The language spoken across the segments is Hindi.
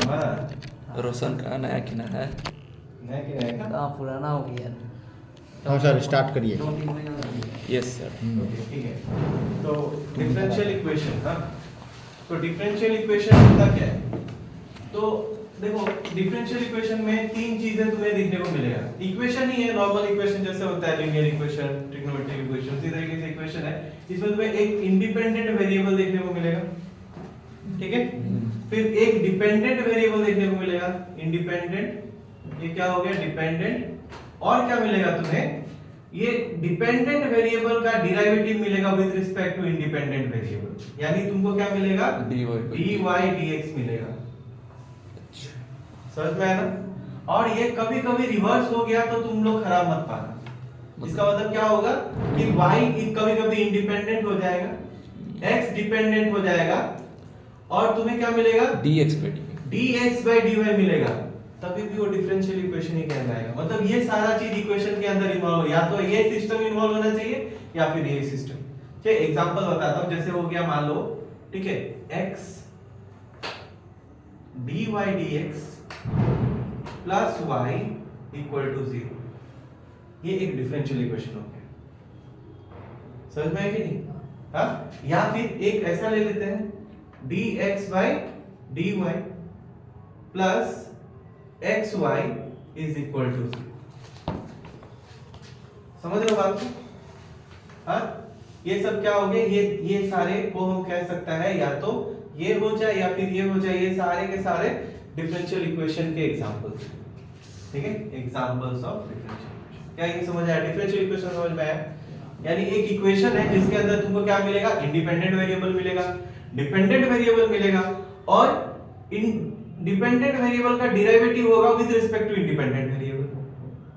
नंबर रोशन का नया किना है। नया किना है क्या? हाँ पुराना हो गया। हाँ सर स्टार्ट करिए। 2-3 महीना लग गया। Yes sir. ओके ठीक है। तो डिफरेंशियल इक्वेशन, हाँ तो डिफरेंशियल इक्वेशन होता क्या है? तो देखो डिफरेंशियल इक्वेशन में तीन चीजें तुम्हें देखने को मिलेगा। इक्वेशन ही है, नॉर्मल इक्वेशन जैसे होता है, लीनियर इक्वेशन, ट्रिग्नोमेट्रिक इक्वेशन, इसी तरीके से इक्वेशन है। इसमें तुम्हें एक इंडिपेंडेंट वेरिएबल देखने को मिलेगा, ठीक है? फिर एक डिपेंडेंट वेरिएबल देखने को मिलेगा, इंडिपेंडेंट, ये क्या हो गया डिपेंडेंट। और क्या मिलेगा तुम्हें? ये डिपेंडेंट वेरिएबल का डेरिवेटिव मिलेगा with respect to independent variable, यानी तुमको क्या मिलेगा? dy dx मिलेगा। समझ में आया ना? और ये कभी कभी रिवर्स हो गया तो तुम लोग खराब मत पाना। इसका मतलब क्या होगा कि y कभी कभी इंडिपेंडेंट हो जाएगा, x डिपेंडेंट हो जाएगा, और तुम्हें क्या मिलेगा? dx by dy मिलेगा, तभी भी वो डिफरेंशियल इक्वेशन ही कहलाएगा। मतलब ये सारा चीज इक्वेशन के अंदर इन्वॉल्व हो, या तो ये सिस्टम इन्वॉल्व होना चाहिए या फिर ये सिस्टम। ठीक है, एग्जांपल बताता हूं। जैसे हो गया मान लो, ठीक है, x dy dx plus y equal to 0, ये एक डिफरेंशियल इक्वेशन हो गया। समझ में आया कि नहीं? हाँ, या फिर एक ऐसा ले लेते हैं, dx by dy plus xy is equal to 0। समझ रहे हो बात को? हाँ, ये सब क्या हो गए? ये सारे को हम कह सकता है या तो ये हो जाए या फिर ये हो जाए। ये सारे के सारे डिफरेंशियल इक्वेशन के एग्जांपल्स, ठीक है, एग्जांपल्स ऑफ डिफरेंशियल इक्वेशन। क्या ये समझ आया? डिफरेंशियल इक्वेशन समझ में आया? यानी एक इक्वेशन है जिसके अंदर तुमको क्या मिलेगा? इंडिपेंडेंट वेरिएबल मिलेगा, डिपेंडेंट वेरिएबल मिलेगा, और डिपेंडेंट वेरिएबल का डेरिवेटिव होगा with respect to independent variable.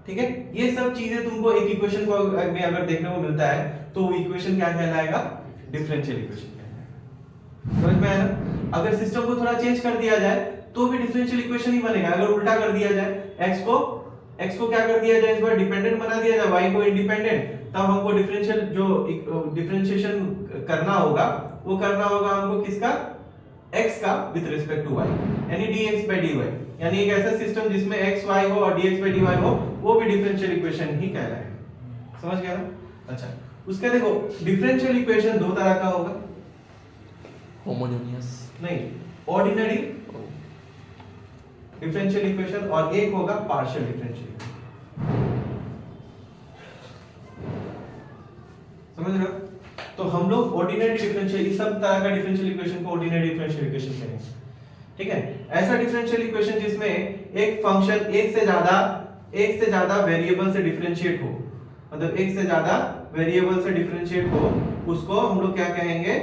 ठीक है, ये सब चीजें तुमको एक इक्वेशन को में अगर देखने को मिलता है तो वो इक्वेशन क्या कहलाएगा? डिफरेंशियल इक्वेशन कहलाएगा। समझ में आया ना? अगर सिस्टम को थोड़ा चेंज कर दिया जाए तो भी डिफरेंशियल इक्वेशन ही बनेगा। अगर उल्टा कर दिया जाए, x को क्या कर दिया जाए, इस बार डिपेंडेंट बना दिया जाए, y को इंडिपेंडेंट, तब हमको डिफरेंशियल जो डिफरेंशिएशन करना होगा वो करना होगा हमको किसका? x का विद रिस्पेक्ट टू y, यानी dx by dy। यानी एक ऐसा सिस्टम जिसमें x y हो और dx by dy हो, वो भी डिफरेंशियल इक्वेशन ही कहलाएगा। समझ गया ना? अच्छा, उसके देखो डिफरेंशियल इक्वेशन दो तरह का होगा, होमोजेनियस नहीं ऑर्डिनरी डिफरेंशियल इक्वेशन, और एक होगा पार्शियल डिफरेंशियल इक्वेशन। समझ रहे हो? तो हम लोग ऑर्डिनरी डिफरेंशियल, इस सब तरह का डिफरेंशियल इक्वेशन को ऑर्डिनरी डिफरेंशियल इक्वेशन कहेंगे। ठीक है, ऐसा डिफरेंशियल इक्वेशन जिसमें एक फंक्शन एक से ज्यादा वेरिएबल से डिफरेंशिएट हो, मतलब एक से ज्यादा वेरिएबल से डिफरेंशिएट हो, उसको हम लोग क्या कहेंगे?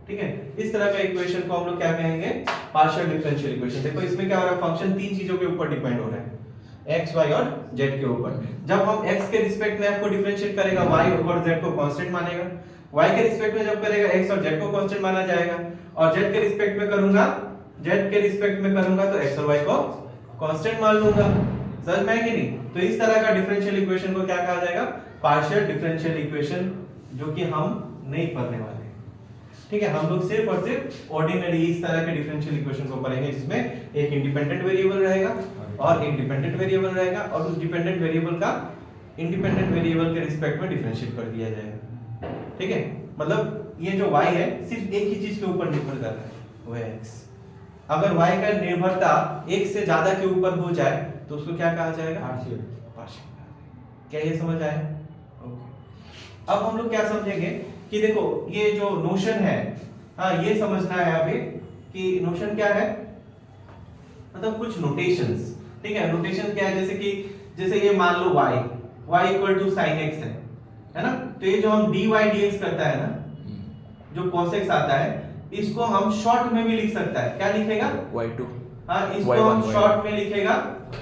ठीक है, इस तरह का इक्वेशन को हम लोग क्या कहेंगे? Partial differential equation. देखो इसमें क्या हो रहा है? फंक्शन तीन चीजों के ऊपर डिपेंड हो रहा है, x, y और z के ऊपर। जब हम x के रिस्पेक्ट में f को डिफरेंशिएट करेगा, y और z को कांस्टेंट मानेगा। y के रिस्पेक्ट में जब करेगा, x और z को कांस्टेंट माना जाएगा, और z के रिस्पेक्ट में करूंगा तो x और y को कांस्टेंट मान लूंगा। समझ में है कि नहीं? तो इस तरह का डिफरेंशियल इक्वेशन को क्या कहा जाएगा? पार्शियल डिफरेंशियल इक्वेशन, जो कि हम नहीं पढ़ने वाले। ठीक है, हम लोग सिर्फ और सिर्फ ऑर्डिनरी इस तरह के डिफरेंशियल इक्वेशन को पढ़ेंगे, जिसमें एक इंडिपेंडेंट वेरिएबल रहेगा और एक डिपेंडेंट वेरिएबल रहेगा, और उस डिपेंडेंट वेरिएबल का इंडिपेंडेंट वेरिएबल के रिस्पेक्ट में डिफरेंशिएट कर दिया जाएगा। ठीक है, मतलब ये जो y है सिर्फ एक ही चीज के ऊपर निर्भर कर रहा है, वो है x। अगर y का निर्भरता एक से ज्यादा के ऊपर हो जाए तो उसको क्या कहा जाएगा? पार्शियल। क्या ये समझ आया? ओके, अब हम लोग क्या समझेंगे कि देखो ये जो नोशन है, हाँ ये समझना है अभी कि नोशन क्या है, मतलब कुछ नोटेशंस। ठीक है, नोटेशन क्या है? जैसे ये मान लो y equal to sin x है ना? तो ये जो हम dy dx करता है ना, जो cos x आता है, इसको हम शॉर्ट में भी लिख सकता है। क्या लिखेगा? y2। हाँ, इसको हम शॉर्ट में लिखेगा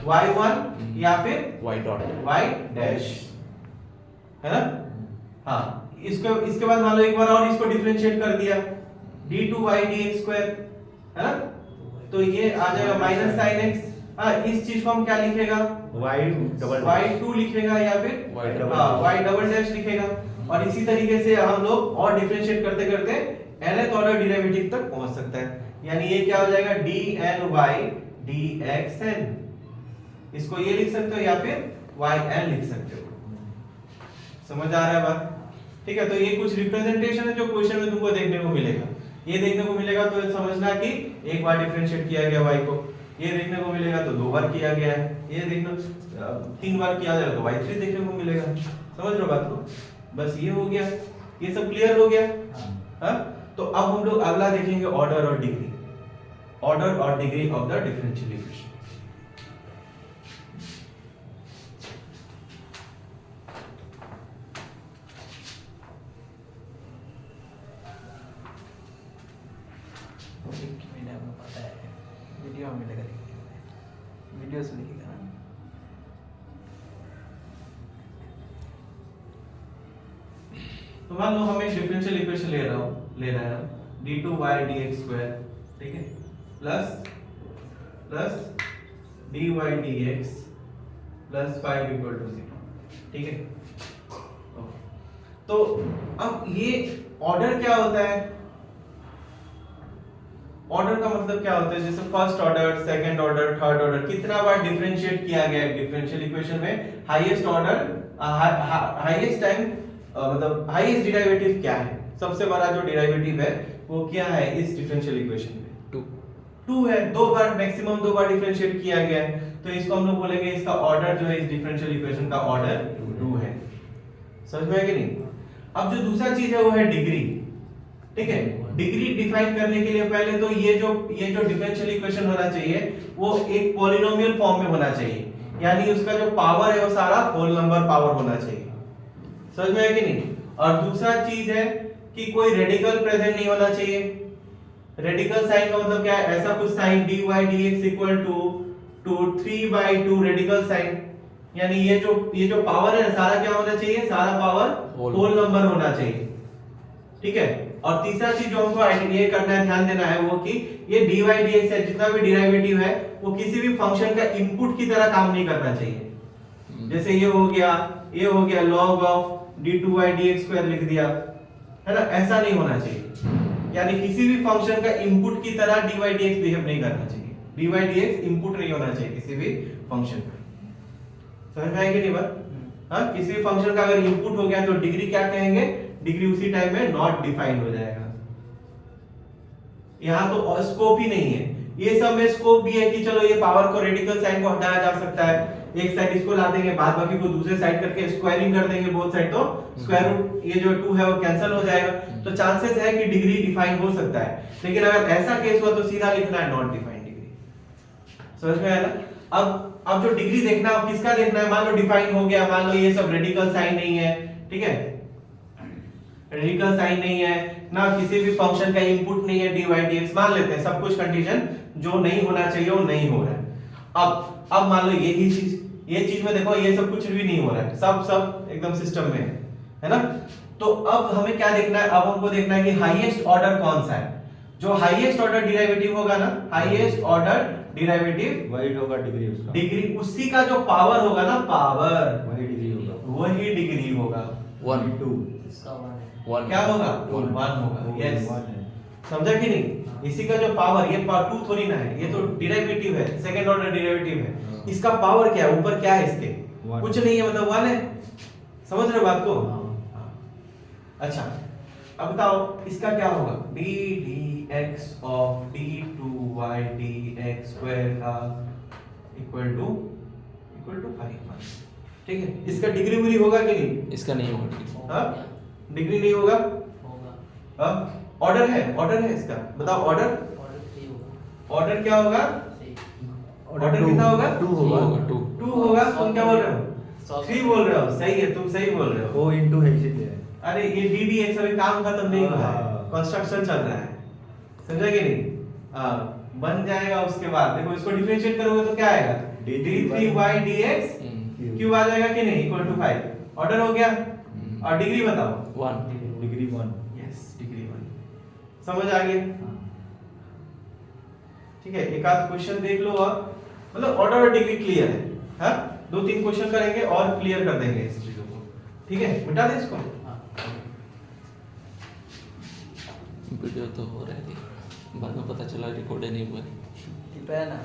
y1 या फिर y डॉट y डैश, है ना? हाँ, इसके बाद मान लो एक बार और इसको डिफरेंशिएट कर दिया, d2y dx स्क्वायर, है ना? तो ये आ जाएगा माइनस sin x। हाँ, इस चीज को हम क्या लिखेगा? y2 लिखेगा या फिर y डबल डैश लिखेगा। और इसी तरीके से हम लोग और डिफरेंशिएट करते करते nth ऑर्डर डेरिवेटिव तक पहुंच सकता है, यानी ये क्या हो जाएगा dny dxn, इसको ये लिख सकते हो या फिर yn लिख सकते हो। समझ आ रहा है बात? ठीक है, तो ये कुछ रिप्रेजेंटेशन है जो क्वेश्चन में तुमको देखने को मिलेगा। ये देखने को मिलेगा तो समझना कि एक बार डिफरेंशिएट किया गया y को, ये देखने को मिलेगा तो 2 बार किया गया है, ये देखना 3 बार किया जाएगा तो y3 देखने को मिलेगा। समझ रहे हो बात को? बस ये हो गया, ये सब क्लियर हो गया। हाँ, तो अब हम लोग अगला देखेंगे ऑर्डर और डिग्री, ऑर्डर और degree of the differential equation. पता है वीडियो में मिलेगा, वीडियो से लिखेगा ना। तो मान लो हम एक डिफरेंशियल इक्वेशन ले रहा है d2y dx2, ठीक है, plus dy dx plus 5 equal to 0, ठीक है। तो अब ये ऑर्डर क्या होता है? ऑर्डर का मतलब क्या होता है? जैसे first order, second order, third order, कितना बार डिफरेंशिएट किया गया है डिफरेंशियल इक्वेशन में, हाईएस्ट ऑर्डर, हाईएस्ट टाइम, मतलब हाईएस्ट डेरिवेटिव क्या है, सबसे बड़ा जो डेरिवेटिव है वो क्या है इस डिफरेंशियल इक्वेशन में? 2 है। 2 बार, मैक्सिमम 2 बार डिफरेंशिएट किया गया है, तो इसको हम लोग बोलेंगे इसका ऑर्डर जो है इस डिफरेंशियल इक्वेशन का ऑर्डर 2 है। समझ में आया कि नहीं? अब जो दूसरा चीज है वो है डिग्री, ठीक है। डिग्री डिफाइन करने के लिए पहले तो ये जो डिफरेंशियल इक्वेशन होना चाहिए वो एक पॉलिनोमियल फॉर्म में होना चाहिए, यानी उसका जो पावर है वो सारा होल नंबर पावर होना चाहिए। समझ में आया कि नहीं? और दूसरा चीज है कि कोई रेडिकल प्रेजेंट नहीं होना चाहिए। रेडिकल साइन का मतलब क्या है? ऐसा कुछ sine dy dx equal to 3/2 radical sign, यानी ये जो पावर है सारा क्या होना चाहिए? सारा पावर होल नंबर होना चाहिए, ठीक है। और तीसरा चीज जो हमको आइडेंटिफाई करना है, ध्यान देना है, वो कि ये dy dx है, जितना भी डेरिवेटिव है वो किसी भी फंक्शन का इनपुट की तरह काम नहीं करना चाहिए। जैसे ये हो गया log ऑफ d2y dx2 लिख दिया, है ना, ऐसा नहीं होना चाहिए। यानी किसी भी फंक्शन का इनपुट की तरह dy dx बिहेव नहीं करना चाहिए। dy dx इनपुट नहीं होना चाहिए किसी भी फंक्शन का। समझ में आएगी नहीं बात? हाँ, किसी भी फंक्शन का अगर इनपुट हो गया तो डिग्री क्या कहेंगे? डिग्री उसी टाइम में नॉट डिफाइंड हो जाएगा। यहाँ तो स्कोप ही नहीं है। ये सब में स्कोप भी है कि चलो ये पावर को, रेडिकल साइन को हटाया जा सकता है, एक साइड इसको ला देंगे, बाद बाकी को दूसरे साइड करके स्क्वायरिंग कर देंगे बोथ साइड, तो स्क्वायर रूट ये जो 2 है वो कैंसिल हो जाएगा। तो चांसेस है कि डिग्री डिफाइन हो सकता है, लेकिन अगर ऐसा केस हुआ तो सीधा लिखना है नॉट डिफाइंड डिग्री। समझ में आया ना? अब जो डिग्री देखना है किसका देखना है? मान लो डिफाइन हो गया, मान लो ये सब रेडिकल साइन नहीं है, ठीक है, रेडिकल साइन नहीं है ना, किसी भी फंक्शन का इनपुट नहीं है dy dx, मान लेते हैं सब कुछ कंडीशन जो नहीं होना चाहिए वो नहीं हो रहा है। अब मान लो ये चीज में देखो ये सब कुछ भी नहीं हो रहा है, सब एकदम सिस्टम में है ना। तो अब हमें क्या देखना है? अब हमको देखना है कि हाईएस्ट ऑर्डर कौन सा है। जो हाईएस्ट ऑर्डर डेरिवेटिव होगा ना, हाईएस्ट ऑर्डर डेरिवेटिव वही होगा डिग्री उसका, डिग्री उसी का जो पावर होगा ना, पावर वही डिग्री होगा, वही डिग्री होगा। 1 2 इसका 1 क्या होगा? 1 होगा। यस, समझा कि नहीं? इसी का जो पावर, ये पावर 2 थोड़ी ना है, ये तो डेरिवेटिव है, सेकंड ऑर्डर डेरिवेटिव है। इसका पावर क्या है? ऊपर क्या है इसके? कुछ नहीं है, मतलब 1 है। समझ रहे हो बात को? अच्छा, अब बताओ इसका क्या होगा? d dx of d2y dx2 का इक्वल टू 5, ठीक है। इसका डिग्री वैल्यू होगा कि नहीं? इसका नहीं होगा। हाँ, डिग्री नहीं होगा। हाँ, ऑर्डर है इसका, बताओ ऑर्डर ऑर्डर क्या होगा? ऑर्डर कितना होगा? 2 होगा, 2 होगा। तुम क्या बोल रहे हो? 3 बोल रहे हो। सही है, तुम सही बोल रहे हो। वो इनटू है इसीलिए। अरे ये डी dx अभी काम खत्म नहीं हुआ है, कंस्ट्रक्शन चल रहा है, समझा कि नहीं? बन जाएगा उसके बाद। देखो इसको डिफरेंशिएट करोगे तो क्या आएगा? d3y dx क्यूब आ जाएगा कि नहीं? Equal to 5। ऑर्डर हो गया। और डिग्री बताओ? 1 डिग्री 1। Yes, degree 1। समझ आ गया? ठीक है, एक आध क्वेश्चन देख लो और मतलब ऑर्डर और डिग्री क्लियर है। हाँ, 2-3 क्वेश्चन करेंगे और क्लियर कर देंगे इस चीजों को। ठीक है, मिटा दे इसको। वीडियो तो हो रही थी, बाद में पता चला रिकॉर्ड ही नहीं हुआ। टिपा है ना,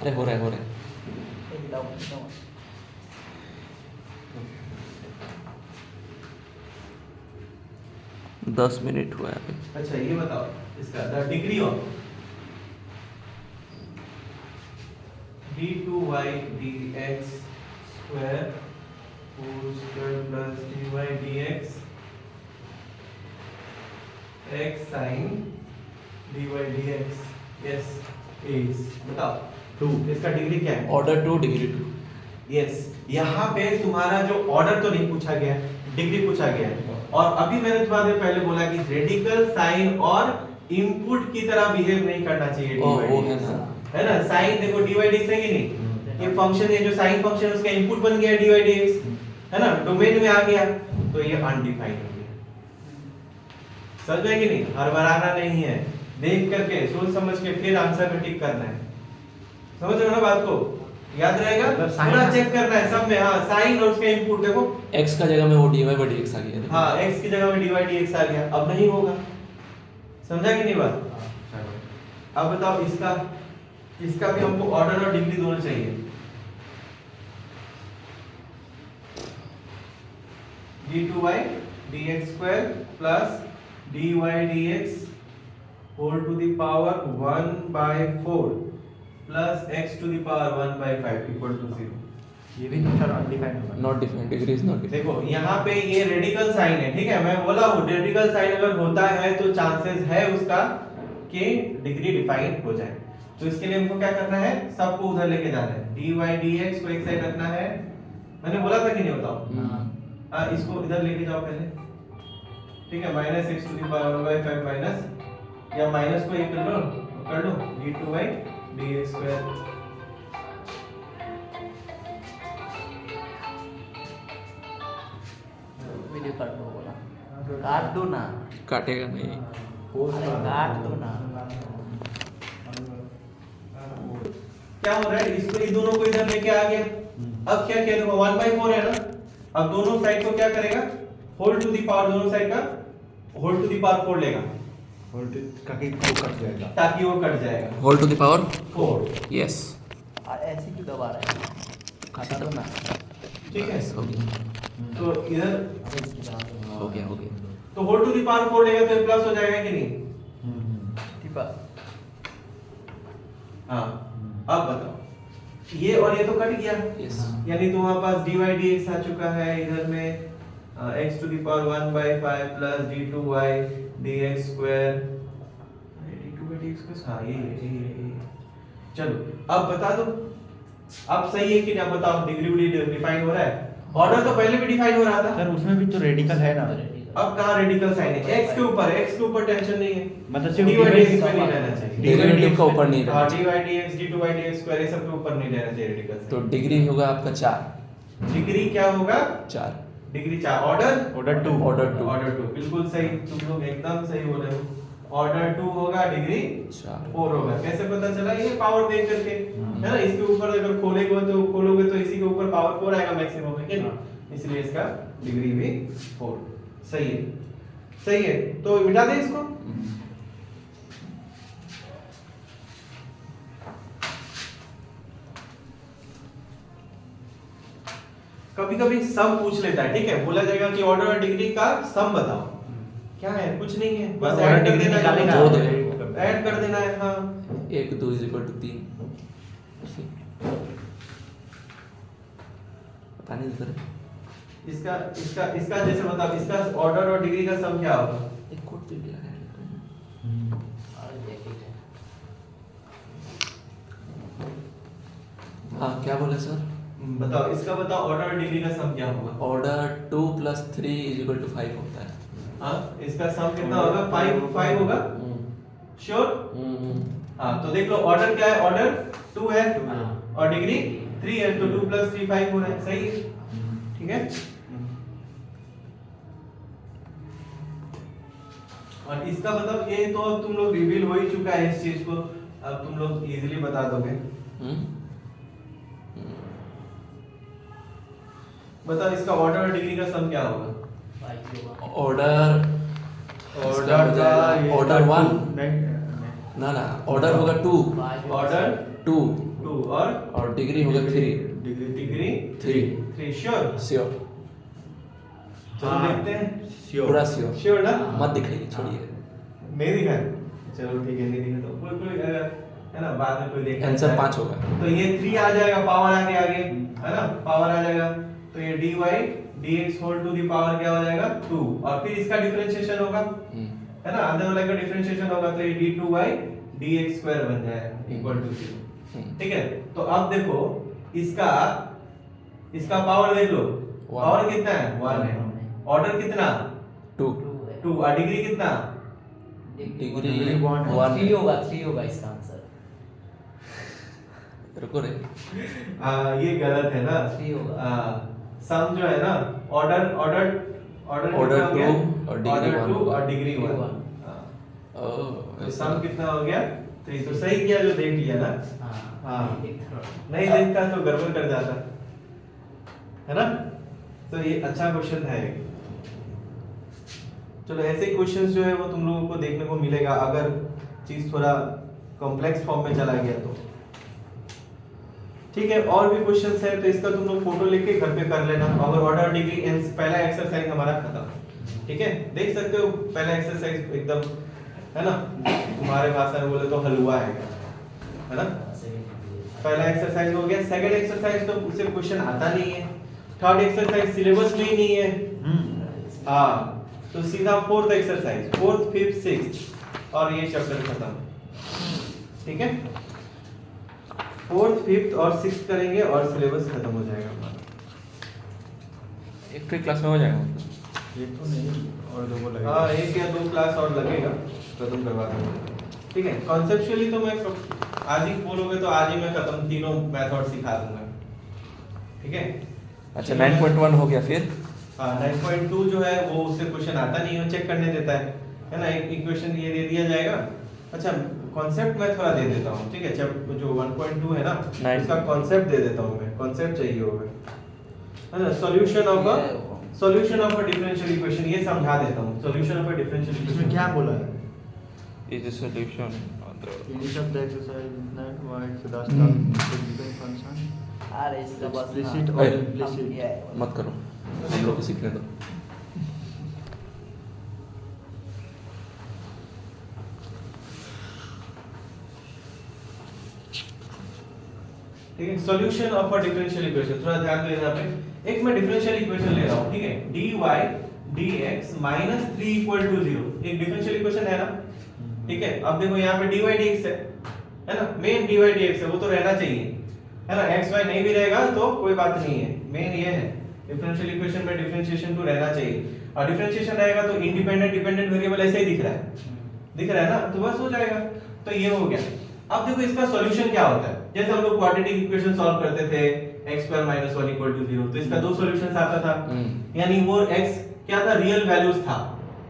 अरे हो रहा है एक डाउन 10 मिनट हुआ है अभी। अच्छा ये बताओ इसका the degree of d2y dx square whole square plus dy dx x sin dy dx yes is बताओ 2 इसका डिग्री क्या है? Order 2 degree 2। यस यहाँ पे तुम्हारा जो ऑर्डर तो नहीं पूछा गया, डिग्री पूछा गया है। और अभी मैंने थोड़ा देर पहले बोला कि रेडिकल साइन और इनपुट की तरह बिहेव नहीं करना चाहिए ओ वो dy है dx। ना, है ना, साइन देखो dy dx है कि नहीं, ये फंक्शन है जो साइन फंक्शन उसका इनपुट बन गया dy dx, है ना, डोमेन में आ गया तो ये अनडिफाइंड हो गया। समझ में कि नहीं, हड़बड़ाना नहीं है, देख करके सोच समझ के फिर आंसर में टिक करना है। समझ रहे हो ना बात को, याद रहेगा, पूरा चेक करना है सब में। हाँ साइन और उसका इनपुट देखो, x का जगह में वो dy by dx आ गया। हाँ x की जगह में dy dx आ गया, अब नहीं होगा। समझा कि नहीं बात? अब बताओ इसका इसका भी हमको ऑर्डर और डिग्री दोनों चाहिए। d2y dx square plus dy dx whole to the power 1/4 plus x to the power 1/5 equal to 0। ये भी तो सर अनडिफाइंड होगा। Not defined, degree is not defined. देखो यहाँ पे ये रेडिकल साइन है, ठीक है, मैं बोला हूँ रेडिकल साइन अगर होता है तो चांसेस है उसका कि डिग्री डिफाइन हो जाए। तो इसके लिए हमको क्या करना है, सबको उधर लेके जाना है, dy dx को एक साइड रखना है। मैंने बोला था कि नहीं बताओ, इसको इधर लेके जाओ पहले, ठीक है, minus x to the power 1/5 minus या माइनस को एक कर लो d2y dx स्क्वायर वीडियो काट दो बोला, काट दो ना, काटेगा नहीं। अरे काट दो ना। क्या हो रहा है, इसको इन दोनों को इधर लेके आ गया। अब क्या किया, देखो 1/4 है ना, अब दोनों साइड को क्या करेगा, होल टू द पावर, दोनों साइड का होल टू द पावर 4 लेगा वोल्टेज का कि वो कट जाएगा। ताकि वो कट जाएगा whole to the power 4। Yes, ऐसे क्यों दबा रहा है, काट दो ना। ठीक है, हो गया तो इधर हो गया हो गया। तो होल टू द पावर 4 लेगा तो प्लस हो जाएगा कि नहीं? टिपा हाँ अब बताओ, ये और ये तो कट गया, यस, यानी तुम्हारे पास dy dx आ चुका है, इधर में x to the power 1/5 plus d2y dx square, d2y dx square, हाँ ये। चलो अब बता दो, अब सही है कि क्या, बताओ डिग्री डिफाइन हो रहा है। ऑर्डर तो पहले भी डिफाइन हो रहा था, सर उसमें भी तो रेडिकल है ना। अब कहाँ रेडिकल साइन है, x के ऊपर टेंशन नहीं है, मतलब सिर्फ dy dx पे नहीं रहना चाहिए, डेरिवेटिव का ऊपर नहीं हाँ रहना dy dx d2y dx square ये सब के ऊपर नहीं रहना चाहिए रेडिकल तो साइन। डिग्री होगा आपका 4। डिग्री क्या होगा, 4 degree 4, order order 2 order 2 order 2 बिल्कुल सही, तुम लोग एकदम सही बोल रहे हो। ऑर्डर 2 होगा, डिग्री 4। 4 होगा। कैसे पता चला, ये पावर देख करके, है ना, इसके ऊपर अगर खोलोगे तो इसी के ऊपर पावर 4 आएगा मैक्सिमम, है कि नहीं, इसलिए इसका डिग्री भी 4। सही है, सही है, तो मिटा दें इसको। कभी कभी सम पूछ लेता है, ठीक है, बोला जाएगा कि ऑर्डर और डिग्री का सम बताओ, क्या है, कुछ नहीं है, बस ऐड कर देना है, जोड़ देना ऐड कर देना है। हाँ 1 2 3 पता नहीं सर, इसका इसका इसका जैसे बताओ, इसका ऑर्डर और डिग्री का सम क्या होगा? एक कोड पे क्या है, हाँ क्या बोले सर, बताओ इसका, बताओ ऑर्डर और डिग्री का सम क्या होगा? ऑर्डर 2 + 3 = 5 होता है। हाँ इसका सम कितना होगा, 5 होगा, श्योर? हाँ तो देख लो, ऑर्डर क्या है, ऑर्डर 2 है और डिग्री 3 है, तो 2 + 3 5 हो रहा है, सही है, ठीक है। और इसका मतलब ये तो अब तुम लोग रिवील हो ही चुका है इस चीज को, अब तुम लोग इजीली बता दोगे। बताओ इसका ऑर्डर और डिग्री का सम क्या होगा? ऑर्डर इसका हो जाएगा ऑर्डर 1 नहीं ना ऑर्डर होगा 2 ऑर्डर 2 2 और डिग्री होगा 3 डिग्री 3 श्योर श्योर चलो हाँ। देखते हैं पूरा श्योर श्योर ना मत दिखाइए छोड़िए नहीं दिखा चलो ठीक है नहीं दिखा तो कोई अगर है ना बाद में कोई देख आंसर 5 होगा तो ये 3 आ जाएगा पावर आगे आगे है ना पावर आ जाएगा तो ये dy dx whole to the power क्या हो जाएगा 2 और फिर इसका डिफरेंशिएशन होगा है ना अंदर वाले का डिफरेंशिएशन होगा तो ये d2 dx स्क्वायर बन जाएगा इक्वल टू 0 ठीक है तो अब देखो इसका पावर देख लो पावर कितना है 1 है ऑर्डर कितना 2 2 और डिग्री कितना डिग्री Degree 1 3 होगा इसका आंसर। रुको रे ये गलत है ना 3 होगा। सम जो है ना ऑर्डर Order 2 और degree 1 होगा। और डिग्री 1 Degree 1 तो सम कितना हो गया 3 तो सही किया जो देख लिया ना हाँ। नहीं देखता तो गड़बड़ कर जाता है ना तो ये अच्छा क्वेश्चन था ये चलो ऐसे ही क्वेश्चंस जो है वो तुम लोगों को देखने को मिलेगा अगर चीज थोड़ा कॉम्प्लेक्स फॉर्म में चला गया तो ठीक है और भी क्वेश्चंस है तो इसका तुम लोग फोटो लेके घर पे कर लेना अगर ऑर्डर डिग्री एंड पहला एक्सरसाइज हमारा खत्म ठीक है देख सकते हो पहला एक्सरसाइज एकदम है ना तुम्हारे भाषा में बोले तो हलवा है ना पहला एक्सरसाइज हो गया सेकंड एक्सरसाइज तो उससे क्वेश्चन आता नहीं है थर्ड एक्सरसाइज सिलेबस में ही नहीं है हाँ तो सीधा fourth exercise fourth fifth sixth और ये चैप्टर खत्म ठीक है फोर्थ फिफ्थ और सिक्स्थ करेंगे और सिलेबस खत्म हो जाएगा हमारा एक तो क्लास में हो जाएगा ये तो नहीं और दो को लगेगा हाँ एक या दो क्लास और लगेगा खत्म करवा देंगे ठीक है कॉन्सेप्चुअली तो मैं आज ही बोलोगे तो आज ही मैं खत्म तीनों मेथड सिखा दूंगा ठीक है अच्छा 9.1 हो गया फिर हाँ 9.2 जो है वो उससे क्वेश्चन आता नहीं है चेक करने देता है ना एक इक्वेशन ये दे दिया जाएगा अच्छा कॉन्सेप्ट मैं थोड़ा दे देता हूँ ठीक है जब जो 1.2 है ना इसका कॉन्सेप्ट दे देता हूँ मैं कॉन्सेप्ट चाहिए होगा है ना solution of a differential equation ये समझा देता हूँ सॉल्यूशन ऑफ अ डिफरेंशियल इसमें इक्वेशन क्या बोला है is a solution on the finish of the exercise is that why so that's the given function अरे इसका बस explicit हाँ। or implicit मत करो हम लोग को सीखने दो ठीक है solution of a differential equation थोड़ा ध्यान दो यहाँ पे एक मैं डिफरेंशियल इक्वेशन ले रहा हूँ ठीक है dy dx minus 3 equal to 0 एक डिफरेंशियल इक्वेशन है ना ठीक है अब देखो यहाँ पे dy dx है ना मेन dy dx है वो तो रहना चाहिए है ना x y नहीं भी रहेगा तो कोई बात नहीं है मेन ये है डिफरेंशियल इक्वेशन में डिफरेंशिएशन तो रहना चाहिए और डिफरेंशिएशन रहेगा तो इंडिपेंडेंट डिपेंडेंट वेरिएबल ऐसे ही दिख रहा है ना तो बस हो जाएगा तो ये हो गया अब देखो इसका सॉल्यूशन क्या होता है जैसे हम लोग क्वाड्रेटिक इक्वेशन सॉल्व करते थे x² - 1 = 0 तो इसका दो सॉल्यूशंस आता था यानी वो x क्या था रियल वैल्यूज था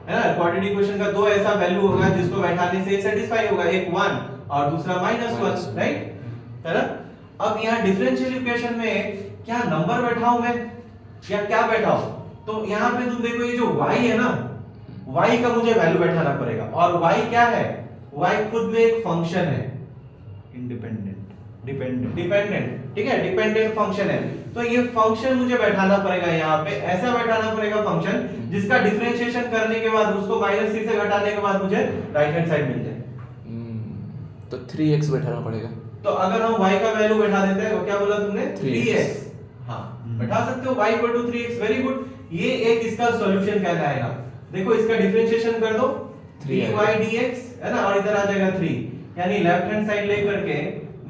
है ना क्वाड्रेटिक इक्वेशन का दो ऐसा वैल्यू होगा जिसको बैठाने से सेटिस्फाई होगा एक 1 और दूसरा -1 राइट है ना अब यहाँ डिफरेंशियल इक्वेशन में क्या नंबर बैठाऊं मैं या क्या बैठाऊं तो यहाँ पे तुम देखो ये जो y है ना y का मुझे वैल्यू बैठाना पड़ेगा और y क्या है y खुद में एक फंक्शन है डिपेंडेंट ठीक है डिपेंडेंट फंक्शन है तो ये फंक्शन मुझे बैठाना पड़ेगा यहाँ पे ऐसा बैठाना पड़ेगा फंक्शन जिसका डिफरेंशिएशन करने के बाद उसको -3 से घटाने के बाद मुझे राइट हैंड साइड मिल जाए तो 3x बैठाना पड़ेगा तो अगर हम y का वैल्यू बैठा देते हैं वो क्या बोला तुमने 3x हाँ बैठा सकते हो y = 3x वेरी गुड ये एक इसका सॉल्यूशन कहलाएगा देखो इसका डिफरेंशिएशन कर दो 3y dx है ना और इधर आ जाएगा 3 यानी लेफ्ट हैंड साइड लेकर के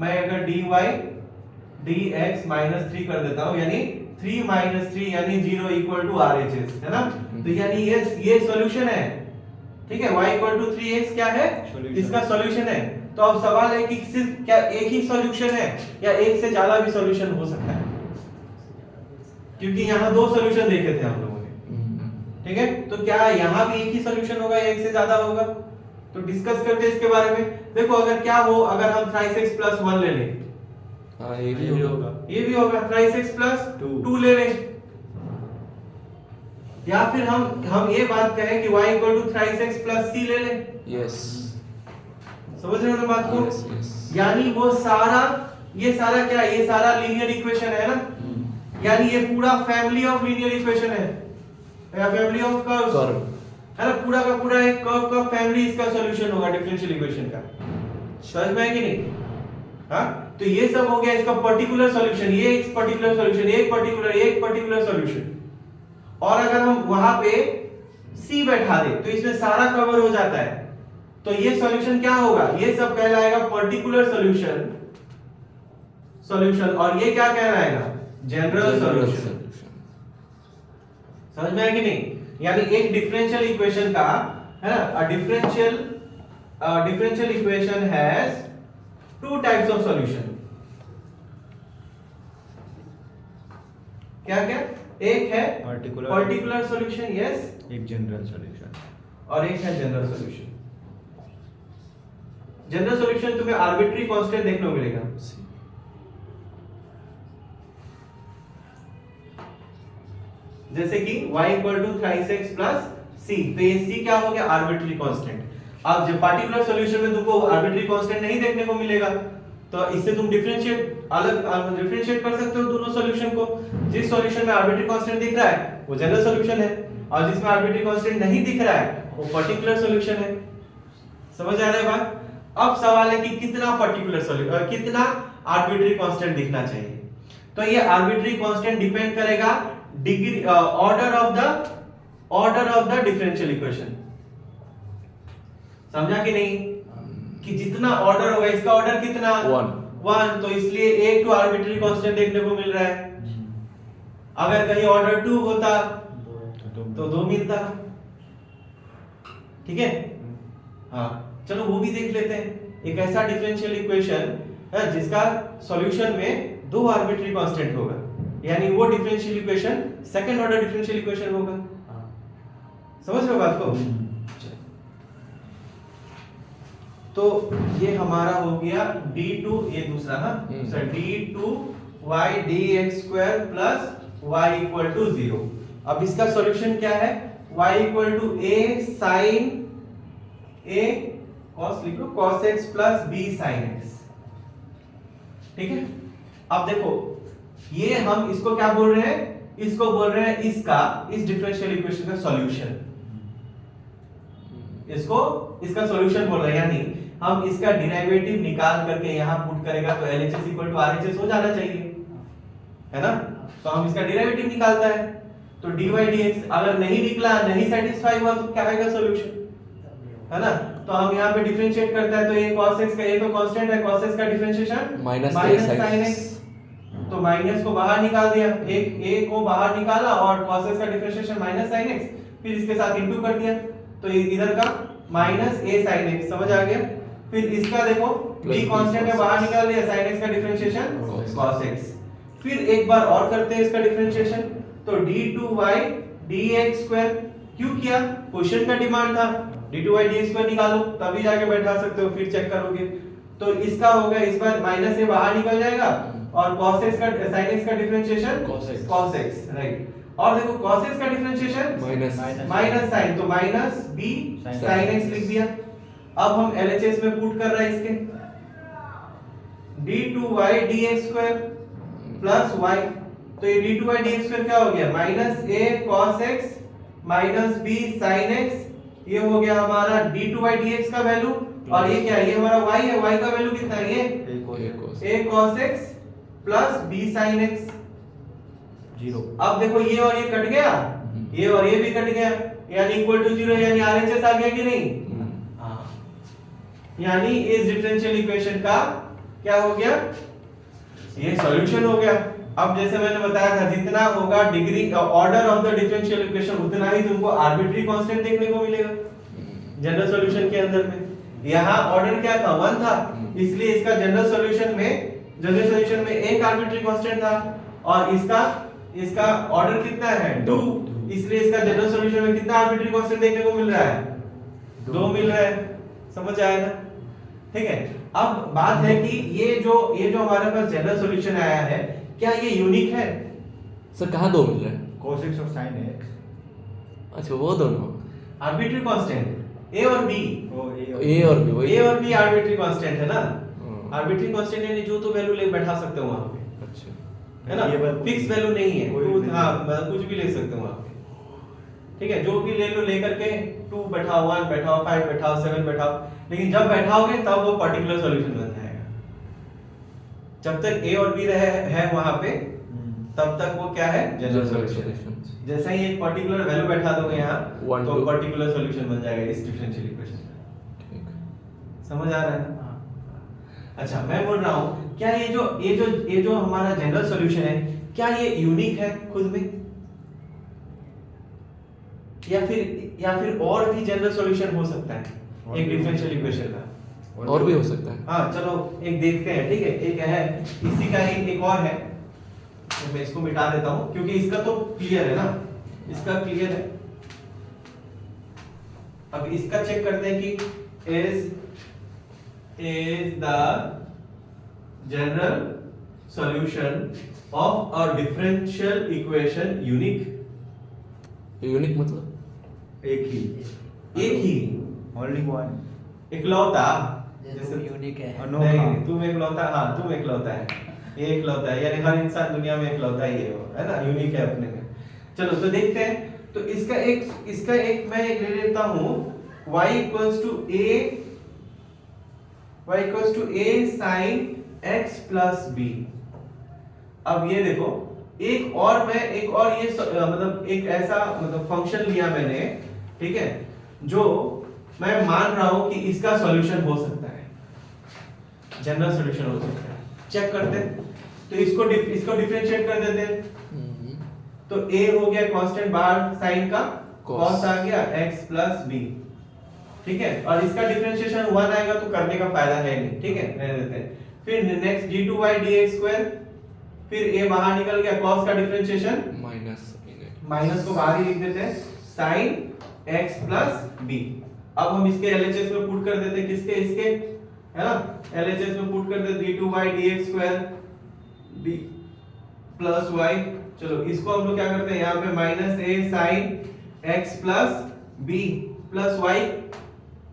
मैं अगर dy dx -3 कर देता हूं यानी 3 - 3 यानी 0 = RHS है ना तो यानी ये सॉल्यूशन है ठीक है y = 3x क्या है इसका सॉल्यूशन है तो अब सवाल है कि सिर्फ क्या एक ही सॉल्यूशन है या एक से ज्यादा भी सॉल्यूशन हो सकता है क्योंकि यहाँ दो सॉल्यूशन देखे थे हम लोगों ने ठीक है तो क्या यहाँ भी एक ही सॉल्यूशन होगा या एक से ज्यादा होगा तो डिस्कस करते हैं इसके बारे में देखो अगर क्या हो अगर हम thrice x + 1 ले लें हाँ ये भी होगा ये भी होगा thrice x + 2 ले लें या फिर हम ये बात कहें कि y equal to thrice x plus c ले लें। यस समझ रहे हो ना बात को? यस यस यानी वो सारा ये सारा क्या है? ये सारा लीनियर इक्वेशन है ना, यानी ये पूरा फैमिली ऑफ लीनियर इक्वेशन है या फैमिली ऑफ कर्व्स कर्व है ना, पूरा का पूरा एक कर्व का फैमिली इसका सॉल्यूशन होगा डिफरेंशियल इक्वेशन का। समझ में है कि नहीं? हाँ, तो ये सब हो गया इसका पर्टिकुलर सॉल्यूशन, ये एक पर्टिकुलर सॉल्यूशन, एक पर्टिकुलर सॉल्यूशन। और अगर हम वहां पे c बैठा दे तो इसमें सारा कवर हो जाता है, तो ये सॉल्यूशन क्या होगा? ये सब कहलाएगा पर्टिकुलर सॉल्यूशन और ये क्या कहलाएगा? General solution. समझ में है कि नहीं? यानी एक डिफरेंशियल इक्वेशन का है ना, a differential equation has two types of solution. क्या क्या? एक है पर्टिकुलर सॉल्यूशन, यस, एक जनरल सॉल्यूशन और एक है जनरल सॉल्यूशन। जनरल सॉल्यूशन तुम्हें आर्बिट्री कांस्टेंट देखने को मिलेगा। जैसे कि y equal to thrice x plus c, तो ये c क्या हो गया? Arbitrary constant. अब जब पार्टिकुलर सॉल्यूशन में तुमको आर्बिट्री कांस्टेंट नहीं देखने को मिलेगा, तो इससे तुम डिफरेंशिएट कर सकते हो दोनों सॉल्यूशन को। जिस सॉल्यूशन में आर्बिट्री कांस्टेंट दिख रहा है वो जनरल सॉल्यूशन है, और जिसमें आर्बिट्री कांस्टेंट नहीं दिख रहा है वो पर्टिकुलर सॉल्यूशन है। समझ आ रहा है बात? अब सवाल है कि कितना पर्टिकुलर सॉल्यूशन, कितना आर्बिट्री कांस्टेंट दिखना चाहिए। तो ये आर्बिट्री कांस्टेंट डिपेंड करेगा degree order of the differential equation. समझा कि नहीं? कि जितना ऑर्डर होगा, इसका ऑर्डर कितना? 1, तो इसलिए एक टू आर्बिट्री कांस्टेंट देखने को मिल रहा है। अगर कहीं ऑर्डर 2 होता तो 2 मिलता। ठीक है? हाँ, चलो वो भी देख लेते हैं। एक ऐसा डिफरेंशियल इक्वेशन है जिसका सॉल्यूशन में 2 आर्बिट्री कांस्टेंट होगा, यानी वो differential equation second order differential equation होगा। समझ रहे हो बात को? तो ये हमारा हो गया d2, ये दूसरा ना, sir d2y dx² plus y equal to 0। अब इसका सॉल्यूशन क्या है? y equal to a sin a cos, लिख लो cos x plus b sin x। ठीक है? अब देखो ये हम इसको क्या बोल रहे हैं? इसको बोल रहे हैं इस डिफरेंशियल इक्वेशन का सॉल्यूशन। इसका सॉल्यूशन बोल रहे हैं, यानी हम इसका डेरिवेटिव निकाल करके यहां पुट करेगा तो LHS इक्वल टू RHS हो जाना चाहिए, है ना? तो हम इसका डेरिवेटिव निकालता है, तो dy dx अगर नहीं निकला, नहीं सेटिस्फाई हुआ, तो क्या आएगा सॉल्यूशन, है ना? तो हम यहाँ पे डिफरेंशिएट करता है, तो ये cos x का, ये तो कांस्टेंट है, cos x का डिफरेंशिएशन माइनस sin x, तो माइनस को बाहर निकाल दिया, एक a को बाहर निकाला और cos x का डिफरेंशिएशन माइनस sin x, फिर इसके साथ इंटू कर दिया, तो इधर का माइनस a sin x। समझ आ गया? फिर इसका देखो b कांस्टेंट है, बाहर निकाल दिया, sin x का डिफरेंशिएशन cos x। फिर एक बार और करते हैं इसका डिफरेंशिएशन, तो d2y dx² क्यों किया? क्वेश्चन का डिमांड था d2y dx² निकालो, तभी जाके बैठा सकते हो, फिर चेक करोगे। तो इसका हो गया, इस बार माइनस से बाहर निकल जाएगा और cos x का sin x का डिफरेंशिएशन cos x, राइट। और देखो cos x का डिफरेंशिएशन माइनस sin, तो माइनस b sin x लिख दिया। अब हम LHS में पुट कर रहे हैं इसके d2y dx² प्लस y, तो ये d2y dx² क्या हो गया? Minus a cos x minus b sin x, ये हो गया हमारा d2y dx का वैल्यू, और ये क्या है? ये हमारा y है, y का वैल्यू कितना है? ये a cos x plus b sin x 0। अब देखो ये और ये कट गया, ये और ये भी कट गया, यानी इक्वल टू 0, यानी RHS आ गया कि नहीं? यानी इस डिफरेंशियल इक्वेशन का क्या हो गया? ये सॉल्यूशन हो गया। अब जैसे मैंने बताया था, जितना होगा degree order of the differential equation, उतना ही तुमको आर्बिट्री कांस्टेंट देखने को मिलेगा जनरल सॉल्यूशन के अंदर में। यहाँ ऑर्डर क्या था? 1 था, इसलिए इसका जनरल सॉल्यूशन में एक आर्बिट्री कांस्टेंट था, और इसका ऑर्डर कितना है? 2, इसलिए इसका जनरल सॉल्यूशन में कितना आर्बिट्री कांस्टेंट देखने को मिल रहा है? 2 मिल रहा है। समझ आया ना? ठीक है। अब बात है कि ये जो हमारे पास जनरल सॉल्यूशन आया है, क्या ये यूनिक है? सर कहाँ 2 मिल रहे हैं? cos x और sin x अच्छा वो दोनों आर्बिट्री कांस्टेंट ए और बी, वो ए और बी वही ए और बी आर्बिट्री कांस्टेंट है ना। हाँ। आर्बिट्री कांस्टेंट यानी जो तो वैल्यू ले बैठा सकते हो वहां पे, अच्छा है ना, ये बात फिक्स वैल्यू नहीं है। कोई तो नहीं। हाँ मतलब कुछ भी ले सकते हो वहां पे, ठीक है, जो भी ले लो, लेकर के 2 बैठाओ, 1 बैठाओ, 5 बैठाओ, 7 बैठाओ, लेकिन जब बैठाओगे तब वो पर्टिकुलर सॉल्यूशन बन जाएगा। जब तक ए और बी रहे है वहां पे तब तक वो क्या है, जनरल General सॉल्यूशन। solution। जैसे ही एक पर्टिकुलर वैल्यू बैठा दोगे यहाँ One, तो two। पर्टिकुलर सॉल्यूशन बन जाएगा इस डिफरेंशियल इक्वेशन का। ठीक समझ आ रहा है ना? अच्छा मैं बोल रहा हूँ क्या ये जो हमारा जनरल सॉल्यूशन है क्या ये यूनिक है खुद में, या फिर और भी जनरल सॉल्यूशन हो सकता है एक डिफरेंशियल इक्वेशन का? और भी हो सकता है। हाँ चलो एक देखते हैं, ठीक है, एक है इसी का ही एक और है, तो मैं इसको मिटा देता हूं क्योंकि इसका तो क्लियर है ना, इसका क्लियर है। अब इसका चेक करते हैं कि is the general solution of a differential equation unique? Unique मतलब एक ही एक ही, ओनली वन इकलौता, जैसे यूनिक है। अनोखा। नहीं तुम इकलौता, हाँ तुम इकलौता है, ये इकलौता है, यानी हर इंसान दुनिया में इकलौता ही है वो, है ना, यूनिक है अपने में। चलो तो देखते हैं, तो इसका एक मैं एक ले लेता हूं y equals to a sin x plus b। अब ये देखो एक और ये मतलब एक ऐसा मतलब फंक्शन लिया मैंने, ठीक है, जो मैं मान रहा हूं कि इसका सॉल्यूशन हो सकता है, जनरल सॉल्यूशन हो सकता है। चेक करते हैं, तो इसको डिफरेंशिएट कर देते हैं। तो a हो गया कांस्टेंट बाहर साइन का, cos आ गया x प्लस b, ठीक है, और इसका डिफरेंशिएशन 1 आएगा तो करने का फायदा है नहीं, ठीक है, रहने देते हैं। फिर नेक्स्ट d2y dx स्क्वायर, फिर a बाहर निकल गया, cos का डिफरेंशिएशन माइनस को बाहर ही लिख देते हैं, sin x प्लस b। अब हम इसके LHS में पुट कर देते हैं, किसके, इसके, है ना, LHS में पुट कर देते d2y dx square d plus y। चलो इसको हम लोग क्या करते हैं, यहाँ पे minus a sin x plus b plus y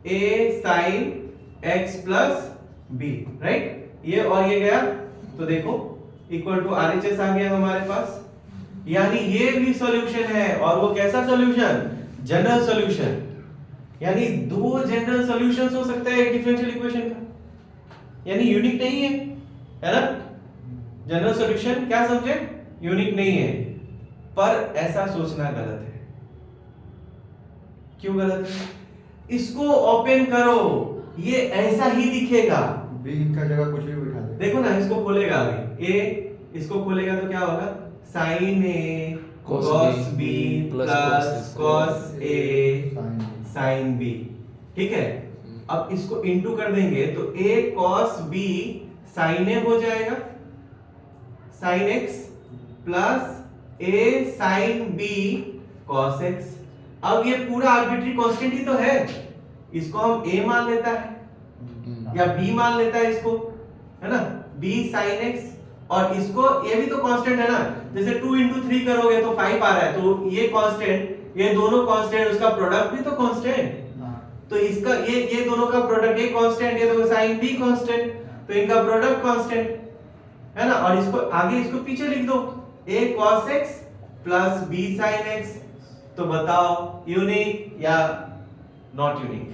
a sin x plus b, right, ये और ये गया, तो देखो इक्वल टू RHS आ गया हमारे पास, यानी ये भी सॉल्यूशन है। और वो कैसा सॉल्यूशन, जनरल सॉल्यूशन, यानी दो जनरल सॉल्यूशंस हो सकते हैं एक डिफरेंशियल इक्वेशन का, यानी यूनिक नहीं है ना। जनरल सॉल्यूशन क्या समझे, यूनिक नहीं है, पर ऐसा सोचना गलत है। क्यों गलत है? इसको ओपन करो, ये ऐसा ही दिखेगा, बी का जगह कुछ भी बिठा दे। देखो ना, इसको खोलेगा अभी a, इसको खोलेगा तो क्या होगा, sin a cos b plus cos a sin b, ठीक है। अब इसको इनटू कर देंगे तो a cos b sin a हो जाएगा, sin x plus a sin b cos x। अब ये पूरा आर्बिट्री कांस्टेंट ही तो है, इसको हम a मान लेता है या b मान लेता है इसको, है ना, b sin x, और इसको ये भी तो कांस्टेंट है ना, जैसे 2 into 3 करोगे तो 5 आ रहा है, तो ये कांस्टेंट, ये दोनों कांस्टेंट, उसका प्रोडक्ट भी तो कांस्टेंट, तो इसका ये दोनों का प्रोडक्ट, ये कांस्टेंट, ये तो sin b कांस्टेंट, तो इनका प्रोडक्ट कांस्टेंट है ना। और इसको आगे इसको पीछे लिख दो, a cos x plus b sin x। तो बताओ यूनिक या नॉट यूनिक,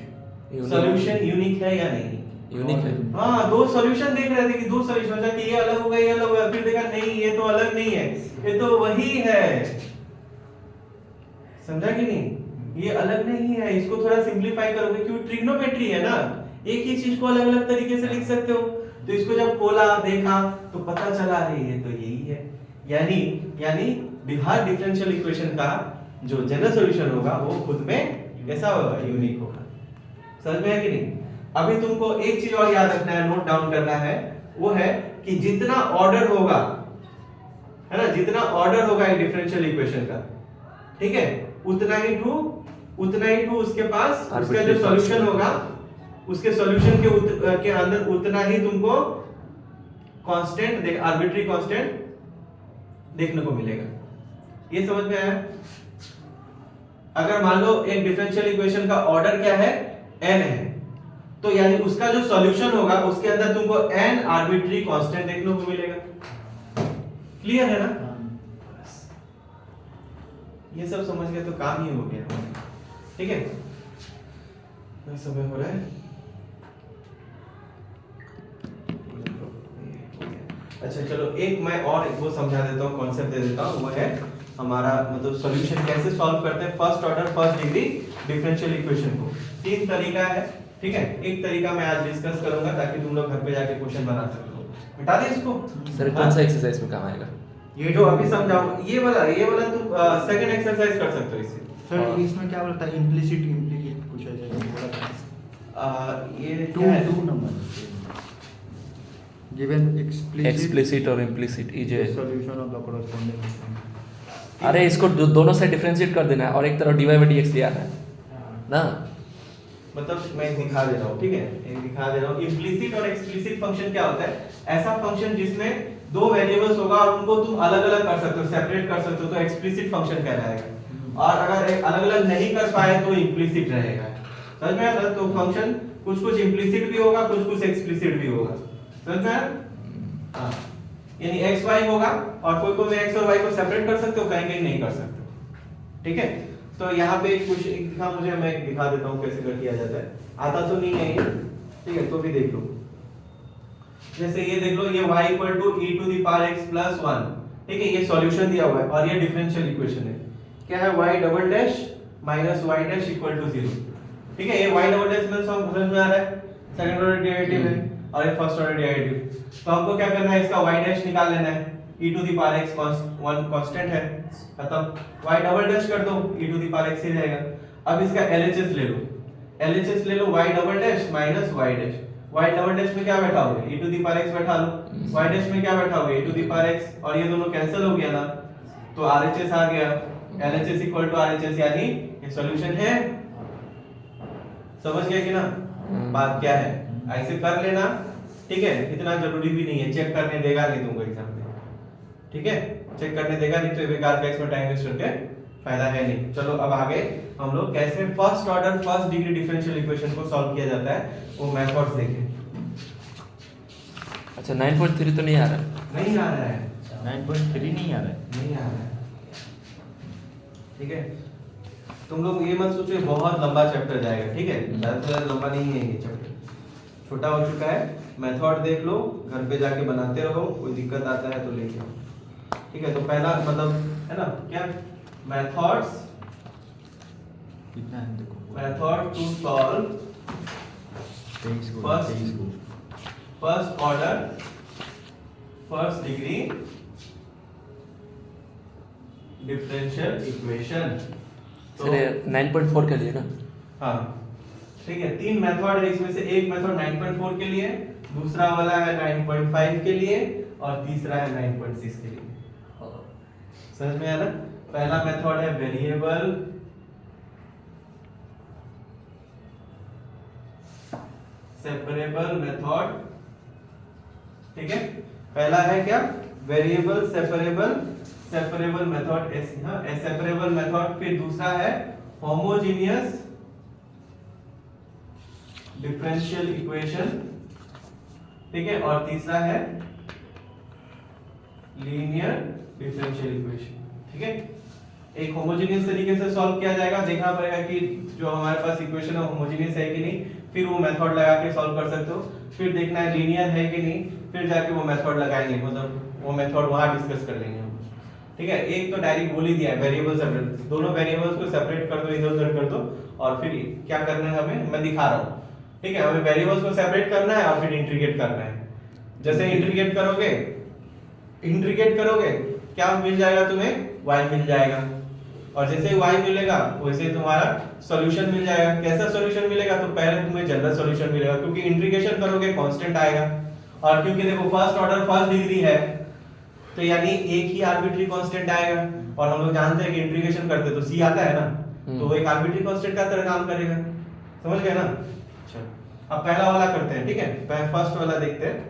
सॉल्यूशन यूनिक है या नहीं, यूनिक है। हाँ, दो सॉल्यूशन देख रहे थे कि दो सॉल्यूशन था कि ये अलग होगा, ये अलग होगा, फिर देखा नहीं ये तो अलग नहीं है, ये तो वही है, समझा कि नहीं, ये अलग नहीं है। इसको थोड़ा सिंपलीफाई करोगे, क्यों, ट्रिग्नोमेट्री है ना, एक ही चीज को अलग अलग तरीके से लिख सकते हो। तो इसको जब खोला देखा तो पता चला अरे ये तो यही है, यानी हर डिफरेंशियल इक्वेशन का जो जनरल सॉल्यूशन होगा वो खुद में कैसा होगा, यूनिक होगा। समझ में है कि नहीं? अभी तुमको एक चीज और याद रखना है, नोट डाउन करना है, वो है कि जितना ऑर्डर होगा, है ना, जितना ऑर्डर होगा एक डिफरेंशियल इक्वेशन का, ठीक है, उतना ही टू उसके पास उसका जो सॉल्यूशन होगा, उसके सॉल्यूशन के अंदर उतना ही तुमको कांस्टेंट, आर्बिट्री कांस्टेंट देखने को मिलेगा। ये समझ में आया? अगर मान लो एक डिफरेंशियल इक्वेशन का ऑर्डर क्या है, n है, तो यानी उसका जो सॉल्यूशन होगा उसके अंदर तुमको n आर्बिट्री कांस्टेंट देखने को मिलेगा। क्लियर है ना? ये सब समझ गए तो काम ही हो गया। ठीक है, समय हो रहा है। अच्छा चलो, एक मैं और वो समझा देता हूँ, कॉन्सेप्ट दे देता हूँ। वो है हमारा मतलब सॉल्यूशन कैसे सॉल्व करते हैं first order first degree differential equation को। 3 तरीका है, ठीक है। एक तरीका मैं आज डिस्कस करूंगा ताकि तुम लोग घर पे जाके क्वेश्चन बना सको। मिटा दे इसको। सर कौन सा एक्सरसाइज में काम आएगा? ये जो अभी समझाऊंगा, ये वाला तुम सेकंड एक्सरसाइज कर सकते हो इससे। सर इसमें क्या बोलता है, इम्प्लिसिट इम्प्लीकेट पूछा जाएगा। ये 2 नंबर गिवन एक्सप्लिसिट और implicit is solution of the corresponding. अरे इसको दोनों से डिफरेंशिएट कर देना है और एक तरफ dy by dx दिया है ना। मतलब मैं दिखा दे रहा हूँ, ठीक है, एक दिखा दे रहा हूँ। इम्प्लिसिट और एक्सप्लिसिट फंक्शन क्या होता है? ऐसा फंक्शन जिसमें 2 वेरिएबल्स होगा और उनको तुम अलग अलग कर सकते हो, सेपरेट कर सकते हो, तो एक्सप्लिसिट फंक्शन कहलाएगा। और अगर अलग अलग नहीं कर पाए तो इम्प्लिसिट रहेगा। समझ में आया? तो फंक्शन कुछ इम्प्लिसिट भी होगा, कुछ एक्सप्लिसिट भी होगा। समझ में आया? हाँ, यानी x y होगा और कोई में x और y को सेपरेट कर सकते हो, कहीं नहीं कर सकते। ठीक है, तो यहाँ पे कुछ एक दिखा, मुझे मैं दिखा देता हूँ कैसे कर किया जाता है। आता तो नहीं है ये, ठीक है, तो भी देख लो। जैसे ये देख लो, ये y equal to e to the power x plus 1, ठीक है, ये सॉल्यूशन दिया हुआ है और ये डिफरेंशियल इक्वेशन है। क्या है? y double dash minus y dash equal to 0। ठीक है, ये y डबल डैश में समझ में आ रहा है, सेकंड ऑर्डर डेरिवेटिव है और ये फर्स्ट ऑर्डर डेरिवेटिव। तो हमको क्या करना है, इसका y डैश निकाल लेना है। e to the power x 1 constant है, खत्म। y डबल डैश कर दो, e to the power x ही रहेगा। अब इसका LHS ले लो, LHS ले लो, y double dash minus y dash. y double dash में क्या बैठाओगे? e to the power x बैठा लो। y डैश में क्या बैठाओगे? e to the power x, और ये दोनों कैंसिल हो गया ना, तो RHS आ गया। LHS इक्वल टू RHS, यानी ये सॉल्यूशन है। समझ गए कि ना बात क्या है? ऐसे कर लेना, ठीक है, इतना जरूरी भी नहीं है, चेक करने देगा नहीं तुमको एग्जाम में। ठीक है, चेक करने देगा नहीं तो बेकार का इसमें टाइम वेस्ट करके फायदा है नहीं। चलो अब आगे हम लोग कैसे first order first degree differential equation को सॉल्व किया जाता है वो मेथड्स देखें। अच्छा 9.3 तो नहीं आ रहा? नहीं आ रहा है, 9.3 नहीं आ रहा है। नहीं आ रहा है। ठीक है, तुम लोग ये मत सोचो बहुत लंबा चैप्टर जाएगा, ठीक है, ज्यादा लंबा नहीं है ये चैप्टर, छोटा हो चुका है। मेथड देख लो, घर पे जाके बनाते रहो, कोई दिक्कत आता है तो लेके आओ। ठीक है, तो पहला मतलब है ना क्या, मेथड्स, कितना है देखो, मेथड टू सॉल्व 23 को First. 23 को first order first degree differential equation. Sir ये 9.4 के लिए ना? हाँ ठीक है, 3 मेथड है, इसमें से एक मेथड 9.4 के लिए, दूसरा वाला है 9.5 के लिए और तीसरा है 9.6 के लिए। समझ में आया ना? पहला मेथड है वेरिएबल सेपरेबल मेथड। ठीक है, पहला है क्या, variable separable method, separable method. फिर दूसरा है होमोजेनियस डिफरेंशियल इक्वेशन, ठीक है, और तीसरा है लीनियर डिफरेंशियल इक्वेशन। ठीक है, एक होमोजेनियस तरीके से सॉल्व किया जाएगा, देखना पड़ेगा कि जो हमारे पास इक्वेशन है होमोजेनियस है कि नहीं, फिर वो मेथड लगा के सॉल्व कर सकते हो। फिर देखना है लीनियर है कि नहीं, फिर जाके वो मेथड लगाएंगे, मतलब वो मेथड वहां डिस्कस कर लेंगे हम। ठीक है, एक तो डायरेक्ट बोल ही दिया है वेरिएबल सेपरेट, दोनों वेरिएबल्स को सेपरेट कर दो, इधर उधर कर दो, और फिर क्या करना है हमें, मैं दिखा रहा हूँ। ठीक है, हमें वेरिएबल्स को सेपरेट करना है और फिर इंटीग्रेट करना है। जैसे इंटीग्रेट करोगे क्या मिल जाएगा तुम्हें, y मिल जाएगा, और जैसे y मिलेगा वैसे तुम्हारा सॉल्यूशन मिल जाएगा। कैसा सॉल्यूशन मिलेगा, तो पहले तुम्हें जनरल सॉल्यूशन मिलेगा, क्योंकि इंटीग्रेशन करोगे कांस्टेंट आएगा, और क्योंकि देखो फर्स्ट ऑर्डर फर्स्ट डिग्री है तो यानी एक ही आर्बिट्री कांस्टेंट आएगा, और हम लोग जानते हैं कि इंटीग्रेशन करते तो c आता है ना, तो वो एक आर्बिट्री कांस्टेंट का तरह काम करेगा। समझ गए ना? अच्छा, अब पहला वाला करते हैं। ठीक है, फर्स्ट वाला देखते हैं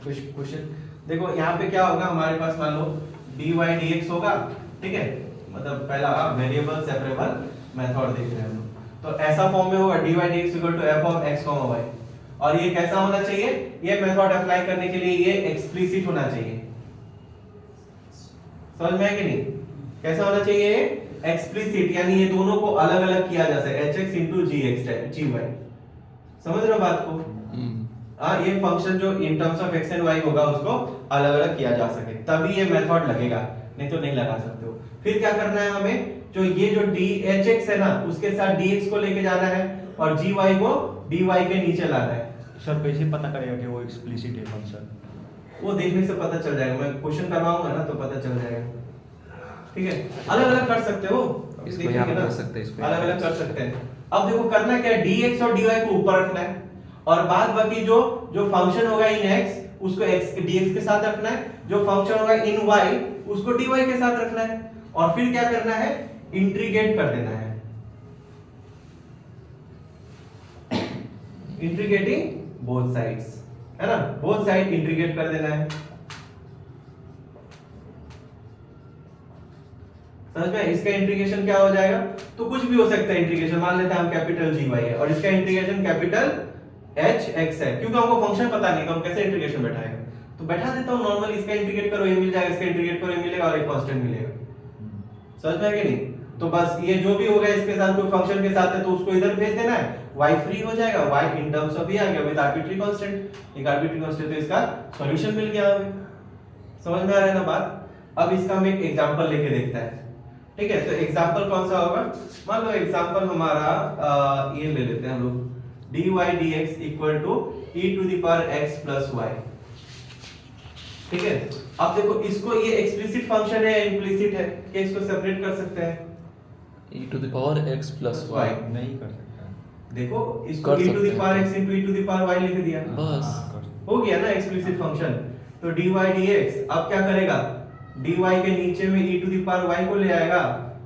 क्वेश्चन। देखो यहाँ पे क्या होगा, हमारे पास मान लो dy dx होगा, ठीक है, मतलब पहला वेरिएबल सेपरेबल मेथड देख रहे हैं हम लोग। तो ऐसा फॉर्म में होगा dy dx equal to f of x, y, और ये कैसा होना चाहिए, ये मेथड अप्लाई करने के लिए ये एक्सप्लिसिट होना चाहिए। समझ में आया कि नहीं? कैसा होना चाहिए, एक्सप्लिसिट, यानी ये दोनों को अलग अलग किया जा सके, hx into gx gy। समझ रहे हो बात को? ये फंक्शन जो in terms of x and y होगा उसको अलग अलग किया जा सके, तभी ये मेथड लगेगा, नहीं तो नहीं लगा सकते हो। फिर क्या करना है हमें, जो ये जो hx है ना उसके साथ dx को लेके जाना है और gy को dy के नीचे लाना है। सर कैसे पता करेगा कि वो एक्सप्लिसिट है फंक्शन? वो देखने से पता चल जाएगा, मैं क्वेश्चन करवाऊंगा ना तो पता चल जाएगा। ठीक है, अलग अलग कर सकते हो, इसको यहाँ पे कर सकते हैं, इसको अलग अलग कर सकते हैं। अब देखो करना क्या है, dx और dy को ऊपर रखना है और बाद बाकी जो फंक्शन होगा इन x उसको x dx के साथ रखना है, जो फंक्शन होगा इन y उसको dy के साथ रखना है, और फिर क्या करना है, इंटीग्रेट कर देना है, इंटीग्रेटिंग बोथ साइड्स, है ना, बोथ साइड इंटीग्रेट कर देना है। समझ में? इसका इंटीग्रेशन क्या हो जाएगा, तो कुछ भी हो सकता है इंटीग्रेशन, मान लेते हैं हम कैपिटल gy है और इसका इंटीग्रेशन कैपिटल hx है, क्योंकि हमको फंक्शन पता नहीं तो हम कैसे इंटीग्रेशन बैठाएंगे, तो बैठा देता हूं नॉर्मल, इसका इंटीग्रेट करो ये मिल जाएगा, इसका इंटीग्रेट करो ये मिलेगा और एक कांस्टेंट मिलेगा। समझ में कि नहीं? तो बस ये जो भी होगा इसके साथ कोई फंक्शन के साथ है तो उसको इधर भेज देना है, y फ्री हो जाएगा, y इन टर्म्स ऑफ ये आ गया विद आर्बिट्री कांस्टेंट, एक आर्बिट्री कांस्टेंट, तो इसका सॉल्यूशन मिल गया हमें। समझ में आ रहा है ना बात? अब इसका हम एक एग्जांपल लेके देखते हैं। ठीक है, तो एग्जांपल कौन सा होगा, मान लो एग्जांपल हमारा ये ले लेते हैं हम लोग, dy dx equal to e to the power x plus y। ठीक है, अब देखो इसको, ये एक्सप्लिसिट फंक्शन है या इंप्लिसिट है, क्या इसको सेपरेट कर सकते हैं? e to the power x plus y। नहीं कर सकता। देखो इसको e to the power x into e to the power y लिख दिया, बस हो गया ना एक्सप्लिसिट फंक्शन। तो dy dx अब क्या करेगा, dy के नीचे में e to the power y को ले आएगा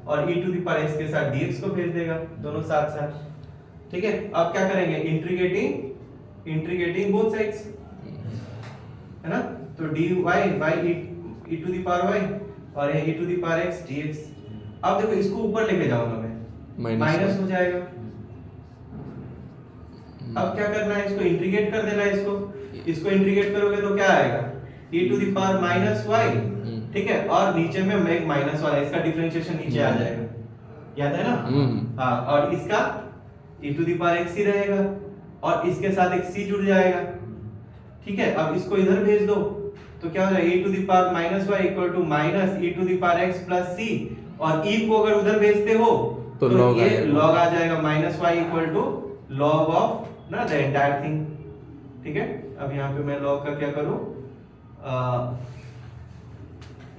और e to the power x के साथ dx को भेज देगा, दोनों साथ साथ। ठीक है, अब क्या करेंगे, इंटीग्रेटिंग बोथ साइड्स, है ना, तो dy by e to the power y और ये e to the power x dx। अब देखो इसको ऊपर लेके जाऊंगा मैं, माइनस हो जाएगा। अब क्या करना है, इसको इंटीग्रेट कर देना है, इसको इंटीग्रेट करोगे तो क्या आएगा, e to the power minus y। ठीक है, और नीचे में एक माइनस वाला, इसका डिफरेंशिएशन नीचे आ जाएगा, याद है ना? हाँ, और इसका e to the power x ही रहेगा और इसके साथ एक c जुड़ जाएगा। ठीक है, अब इसको इधर भेज दो तो क्या हो जाएगा, e to the power minus y equal to minus e to the power x plus c, और e को अगर उधर भेजते हो तो ये log आ जाएगा, minus y equal to log of ना द एंटायर थिंग। ठीक है, अब यहाँ पे मैं log का क्या करूं,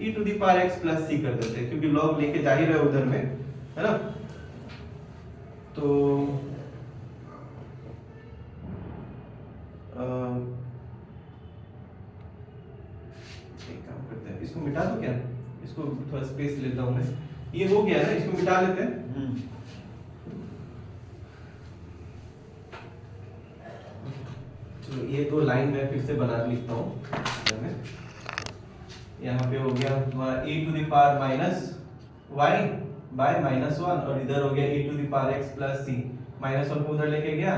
e to the power x plus c कर देते हैं, क्योंकि log लेके जा ही रहे उधर में, है ना। तो एक काम करते हैं, इसको मिटा दो क्या, इसको थोड़ा स्पेस लेता हूं मैं, ये हो गया ना, इसको मिटा लेते हैं। चलो ये दो लाइन मैं फिर से बना लिखता हूँ। यहाँ पे हो गया हमारा e to the power minus y by minus 1 और इधर हो गया e to the power x plus c, minus 1 को उधर लेके गया,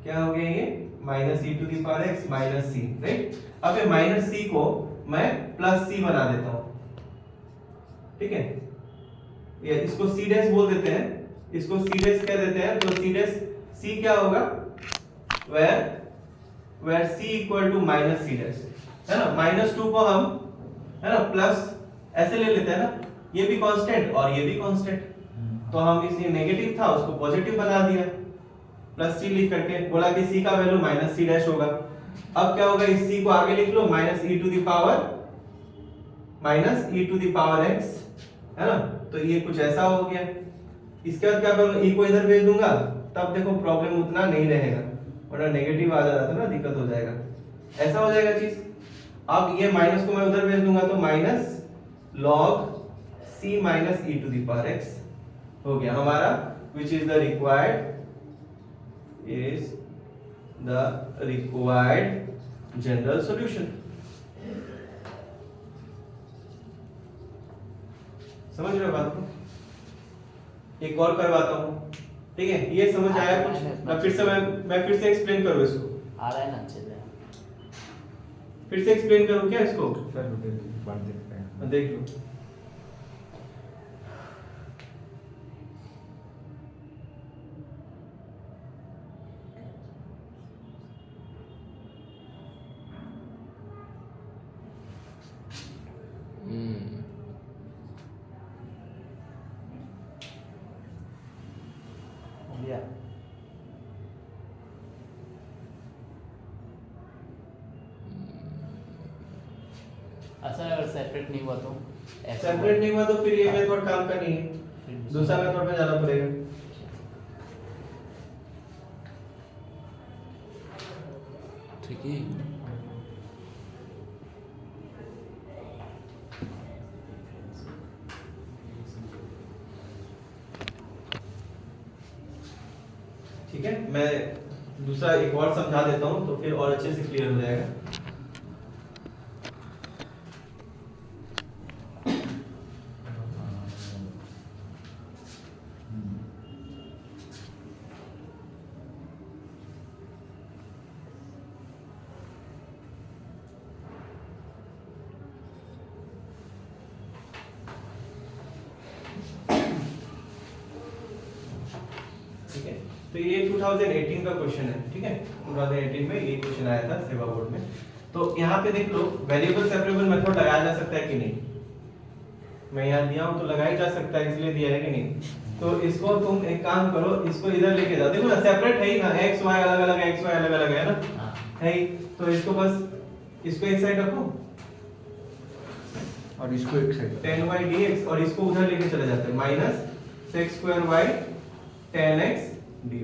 क्या हो गया ये minus e to the power x minus c, right. अब ये माइनस c को मैं प्लस c बना देता हूँ। ठीक है, ये इसको c डैश बोल देते हैं, इसको c डैश कह देते हैं, तो c डैश c क्या होगा, where c equal to minus c dash, है ना। माइनस 2 को हम, है ना, प्लस ऐसे ले लेते हैं ना, ये भी कांस्टेंट और ये भी कांस्टेंट, तो हम इसलिए नेगेटिव था उसको पॉजिटिव बना दिया, प्लस c लिख करके बोला कि c का वैल्यू माइनस c डैश होगा। अब क्या होगा, इस c को आगे लिख लो, minus e to the power x, है ना, तो ये कुछ ऐसा हो गया। इसके बाद क्या करूंगा, e को इधर भेज दूंगा, तब देखो प्रॉब्लम उतना नहीं रहेगा, वरना नेगेटिव आ जाता है ना, दिक्कत हो जाएगा, ऐसा हो जाएगा चीज। अब ये माइनस को मैं उधर भेज दूंगा तो minus log c minus e to the power x हो गया हमारा, which is the required general solution। समझ रहे हो बात को? एक और करवाता हूँ, ठीक है? ये समझ आया कुछ? मैं फिर से एक्सप्लेन करूँ इसको, आ रहा है ना अच्छे से? फिर से एक्सप्लेन करूँ क्या इसको? सर बात देखते हैं। देख लो। हो गया। अच्छा अगर सेपरेट नहीं हुआ तो सेपरेट नहीं हुआ तो फिर ये मेथड काम का नहीं है, दूसरा मेथड में जाना पड़ेगा। ठीक है। ठीक है, मैं दूसरा एक और समझा देता हूँ तो फिर और अच्छे से क्लियर हो जाएगा। ठीक है, तो ये 2018 का क्वेश्चन है, ठीक है? 2018 में ये क्वेश्चन आया था सेवा बोर्ड में। तो यहाँ पे देख लो, वेरिएबल सेपरेबल मेथड लगाया जा सकता है कि नहीं? मैं यहाँ दिया हूँ तो लगाया जा सकता है, इसलिए दिया है कि नहीं? तो इसको तुम एक काम करो, इसको इधर लेके जाओ। देखो ना, सेपरेट है ही ना, एक्स वाई अलग अलग है, एक्स वाई अलग अलग है ना, हाँ। है ही। तो इसको बस इसको एक साइड रखो और इसको एक साइड 10y dx, और इसको उधर लेके चले जाते हैं माइनस sec2y 10x dy।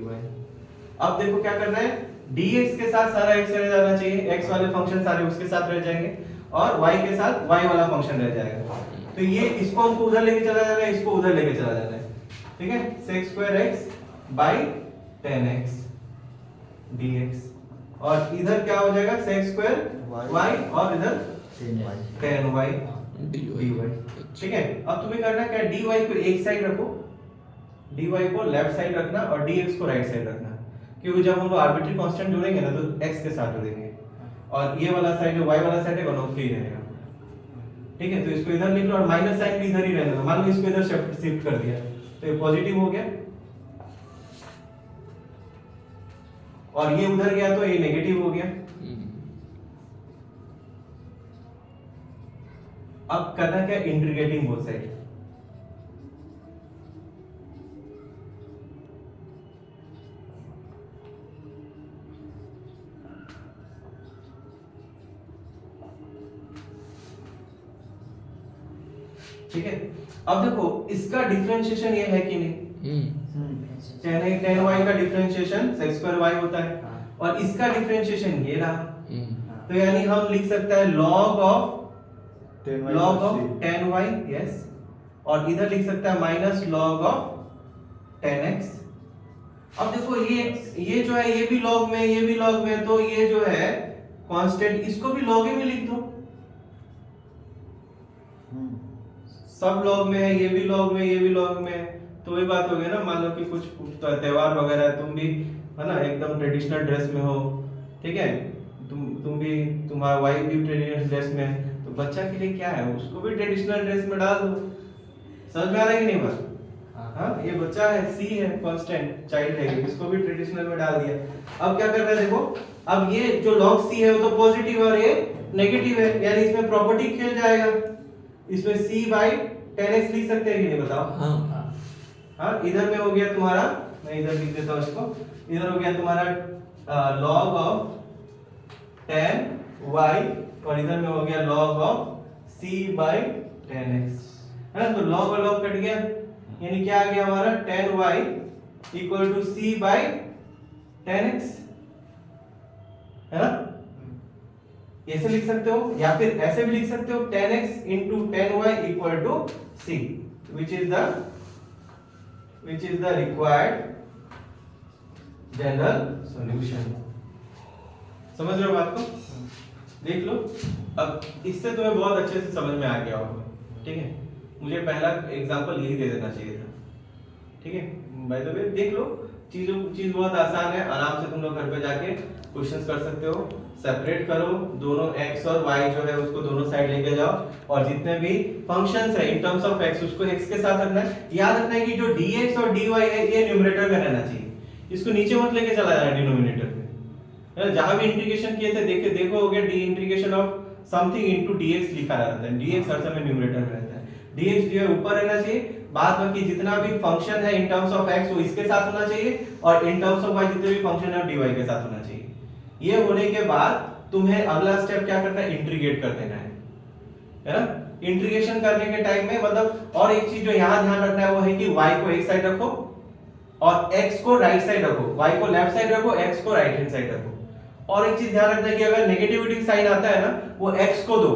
अब देखो क्या करना है, dx के साथ सारा x रह जाना चाहिए, x वाले फंक्शन सारे उसके साथ रह जाएंगे, और y के साथ y वाला फंक्शन रह जाएगा। तो ये इसको हमको उधर लेके चला जाना है, इसको उधर लेके चला जाना है, ठीक है? sec2x by 10x dx, और इधर क्या हो जाएगा sec2y और इधर 10y dy। ठीक है, अब तुम्हें करना क्या, dy को एक साइड रखो, dy को लेफ्ट साइड रखना और dx को राइट साइड रखना, क्योंकि जब हम लोग आर्बिट्री कांस्टेंट जोड़ेंगे ना तो x के साथ जोड़ेंगे, और ये वाला साइड जो y वाला साइड है वो फ्री रहेगा। ठीक है, तो इसको इधर लिख लो और माइनस साइन भी इधर ही रहने दो। मान लो इसको इधर शिफ्ट कर दिया तो ये पॉजिटिव हो गया, और ये उधर गया तो ये नेगेटिव हो गया। अब करना क्या, इंटीग्रेटिंग बोथ साइड। ठीक है, अब देखो इसका डिफरेंशिएशन ये है कि नहीं, 10y का डिफरेंशिएशन sec2y होता है, और इसका डिफरेंशिएशन ये रहा। तो यानी हम लिख सकते हैं log of 10y, यस, और इधर लिख सकता है माइनस log of 10x। अब देखो ये जो है ये भी log में, ये भी log में, तो ये जो है कांस्टेंट इसको भी log में लिख दो, सब log में है, ये भी log में, ये भी log में है, तो वही बात हो गई ना। मान लो कि कुछ त्योहार वगैरह है, तुम भी है ना एकदम ट्रेडिशनल ड्रेस में हो, ठीक है, तुम भी, तुम्हारा वाइफ भी ट्रेडिशनल ड्रेस में है, तो बच्चा के लिए क्या है, उसको भी ट्रेडिशनल ड्रेस में डाल दो। समझ में आ रहा है कि नहीं बात? हाँ, ये बच्चा है, सी है, कांस्टेंट चाइल्ड है, इसको भी ट्रेडिशनल में डाल दिया। अब क्या कर रहा है देखो, अब ये जो log c है वो तो पॉजिटिव है और ये नेगेटिव है, यानी इसमें प्रॉपर्टी खेल जाएगा। इसमें c by 10x लिख सकते हैं कि नहीं बताओ? हाँ, इधर में हो गया तुम्हारा, मैं इधर लिख देता हूँ इसको, इधर हो गया तुम्हारा log of 10y, और इधर में हो गया log of c by 10x, है ना? तो log और log कट गया, यानी क्या आ गया हमारा 10y equal to c by 10x, है ना? ऐसे लिख सकते हो, या फिर ऐसे भी लिख सकते हो 10x into 10y equal to c, which is the required general solution। समझ रहे हो बात को? देख लो, अब इससे तुम्हें बहुत अच्छे से समझ में आ गया होगा। ठीक है, मुझे पहला एग्जांपल यही दे देना चाहिए था। ठीक है, बाय द वे देख लो, चीज बहुत आसान है, आराम से तुम लोग घर पे जाके क्वेश्चंस कर सकते हो। सेपरेट करो दोनों x और y जो है उसको दोनों साइड लेके जाओ, और जितने भी फंक्शंस है इन टर्म्स ऑफ x उसको x के साथ रखना है। याद रखना है कि जो dx और dy है ये न्यूमरेटर में रहना चाहिए, इसको नीचे मत लेके चला जाना डिनोमिनेटर में, है ना। जहां भी इंटीग्रेशन किए थे देखोगे D integration of something into dx लिखा रहता है, dx हर समय न्यूमरेटर में रहता है, dx dy ऊपर रहना चाहिए। बाद बाकी जितना भी फंक्शन है इन टर्म्स ऑफ x वो इसके साथ होना चाहिए, और इन टर्म्स ऑफ y जितने भी फंक्शन है dy के साथ होना चाहिए। ये होने के बाद तुम्हें अगला स्टेप क्या करना है, इंटीग्रेट कर देना है ना। इंटीग्रेशन करने के टाइम में मतलब और एक चीज जो यहां ध्यान रखना है वो है कि y को एक साइड रखो और x को राइट साइड रखो, y को लेफ्ट साइड रखो, x को राइट हैंड साइड रखो। और एक चीज ध्यान रखना है कि अगर नेगेटिविटी साइन आता है ना वो x को दो,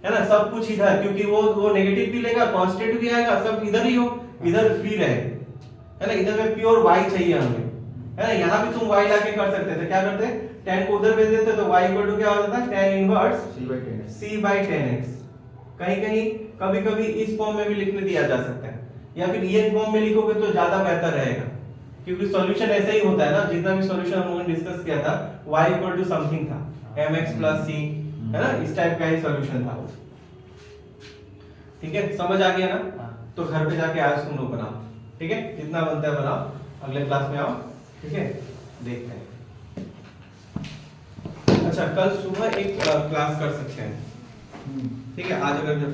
है ना, सब कुछ इधर, क्योंकि वो नेगेटिव भी लेगा, कांस्टेंट भी आएगा, सब इधर ही हो, इधर फ्री रहे, है ना। इधर में प्योर y चाहिए हमें, है ना। यहाँ भी तुम y लाके कर सकते थे, क्या करते tan को उधर भेज देते तो y इक्वल टू क्या हो जाता है, tan इनवर्स c/10x। कहीं कभी इस फॉर्म में भी लिखने दिया जा सकता है, या फिर ये फॉर्म में लिखोगे तो ज्यादा बेहतर रहेगा, क्योंकि सॉल्यूशन ऐसा ही होता है ना। जितना भी सॉल्यूशन हम लोगों ने डिस्कस किया था y इक्वल टू समथिंग था, mx प्लस c, है ना, इस टाइप का ही सॉल्यूशन था। ठीक है, समझ आ गया ना। तो घर पे जाके आज तुम लोग बनाओ, ठीक है, जितना बनता है बनाओ, अगले क्लास में आओ, ठीक है, देखते हैं। अच्छा, कल सुबह एक क्लास कर सकते हैं, ठीक है। आज अगर घर पे